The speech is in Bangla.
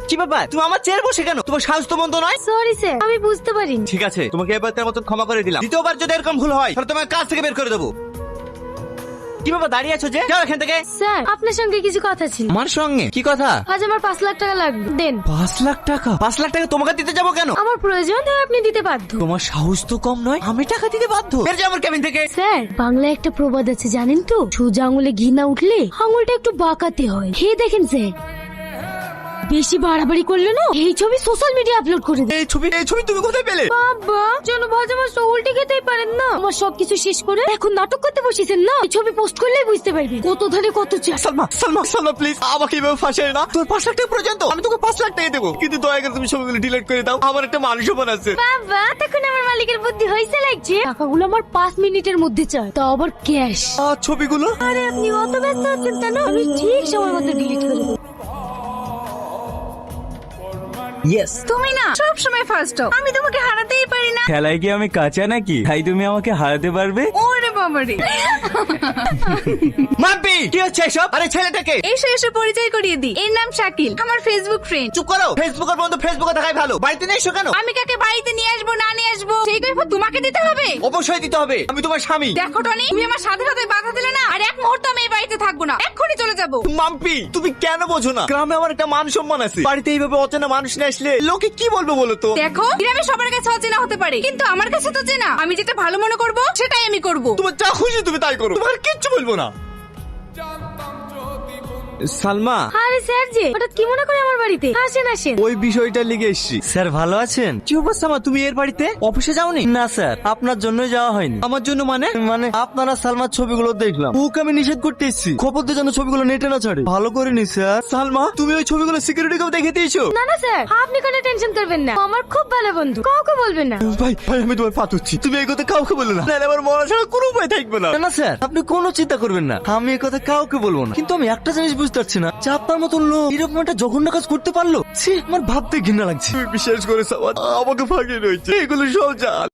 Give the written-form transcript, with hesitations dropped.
কি ব্যাপার, তুমি আমার চেয়ার বসে কেন? তোমার সাহস তো মন্দ নয়। সরি স্যার, আমি বুঝতে পারিনি। ঠিক আছে, তোমাকে এবারের মতো ক্ষমা করে দিলাম। দ্বিতীয়বার যদি এরকম ভুল হয় তাহলে তোমার কাজ থেকে বের করে দেবো। কি বাবা দাঁড়িয়ে আছো যে? যাও এখান থেকে। স্যার, আপনার সঙ্গে কিছু কথা ছিল। আমার সঙ্গে কি কথা? আজ আমার 5 লাখ টাকা লাগবে, দেন। 5 লাখ টাকা? 5 লাখ টাকা তোমাকে দিতে যাবো কেন? আমার প্রয়োজন, তাই আপনি দিতে বাধ্য। তোমার সাহস তো কম নয়, আমি টাকা দিতে বাধ্য। বের যাও আমার কেবিন থেকে। স্যার, বাংলায় একটা প্রবাদ আছে জানেন তো, সোজা আঙুলে ঘি না উঠলে আঙুলটা একটু বাঁকাতে হয়। খেয়ে দেখেন স্যার, বেশি বাড়াবাড়ি করলে না এই ছবি সোশ্যাল মিডিয়া আপলোড করে দেয়। এই ছবি তুমি কোথায় পেলে? বাবা, যেন ভাজা মাছ উল্টে খেতেই পারেন না। আমার সবকিছু শেষ করে এখন নাটক করতে বসেছেন না, এই ছবি পোস্ট করলেই বুঝতে পারবি কত ধারে কত চাষ। সালমা প্লিজ আমাকে এভাবে ফাঁসাই না। তোর 5 লাখ টাকা পর্যন্ত আমি তোকে 5 লাখ টাকা দেবো, কিন্তু দয়া করে তুমি ছবিগুলো ডিলিট করে দাও। আমার একটা মান সম্মান আছে। বাবা, তখন আমার মালিকের বুদ্ধি হয়েছে লাগছে। টাকাগুলো আমার 5 মিনিটের মধ্যে চাই, তাও আবার ক্যাশ। ছবিগুলো? আরে আপনি অত ব্যস্ত আছেন কেন? আমি ঠিক সময় মতো ডিলিট করে দেবো। ইয়েস। তুমি না সব সময় ফার্স্ট হও, আমি তোমাকে হারাতেই পারি না। খেলায় কি আমি কাঁচা নাকি তাই তুমি আমাকে হারাতে পারবে? ওরে বাবারে, মাম্পি কি হচ্ছে এসব? আরে ছেলেটাকে এসে এসে পরিচয় করিয়ে দিই, এর নাম শাকিল, আমার ফেসবুক ফ্রেন্ড। চুপ করো। ফেসবুকের বন্ধু ফেসবুকে দেখাই ভালো, বাড়িতে নিয়ে এসো কেন? আমি কাকে বাড়িতে নিয়ে আসবো না নিয়ে আসবো সেই কৈফিয়ত তোমাকে দিতে হবে। অবশ্যই দিতে হবে, আমি তোমার স্বামী। দেখো টনি, তুমি আমার সাথে সাথে বাধা দিলে না, আর এক মুহূর্ত আমি এই বাড়িতে থাকবো না, এক্ষুনি চলে যাবো। মাম্পি তুমি কেন বোঝো না? গ্রামে আমার একটা মান সম্মান আছে। বাড়িতে এইভাবে অচেনা মানুষ নিয়ে আসলে লোকে কি বলবে বলো তো? দেখো, গ্রামে সবার কাছে অচেনা হতে পারে, কিন্তু আমার কাছে তো চেনা। আমি যেটা ভালো মনে করবো সেটাই আমি করবো। তোমার যা খুশি তুমি তাই করো, তোমার কিচ্ছু বলবো না। সালমা, আরে স্যার জি, হঠাৎ কি মনে করে আমার বাড়িতে? আসেন আসেন। ওই বিষয়টা লিখে এসেছি। স্যার ভালো আছেন? কি অবস্থা মা, তুমি এর বাড়িতে অফিসে যাওনি? না স্যার, আপনার জন্যই যাওয়া হয়নি। আমার জন্য মানে? মানে আপনারা সালমার ছবিগুলো দেখলাম, ওকে আমি নিষেধ করতে এসেছি। খবর দিয়ে যেন ছবিগুলো নেটে না ছাড়ে। ভালো করিনি স্যার। সালমা, তুমি ওই ছবিগুলো সিকিউরিটি কেউ দেখে দিয়েছো? না না স্যার, আপনি কোনো টেনশন করবেন না, আমার খুব ভালো বন্ধু, কাউকে বলবেন না। ভাই আমি তোমার পা ধরছি, তুমি এই কথা কাউকে বলো না, নাহলে আমার মরা ছাড়া কোনো উপায় থাকবে না। না না স্যার, আপনি কোনো চিন্তা করবেন না, আমি এই কথা কাউকে বলবো না। কিন্তু আমি একটা জিনিস বুঝতে পারছি না যে আপনার মতন লোক এরকম একটা জঘন্য কাজ করতে পারলো। ছি, আমার ভাবতে ঘৃণা লাগছে। তুমি বিশ্বাস করে সাবান আমাকে ফাঁকিয়ে রয়েছে, এগুলো সব জাল।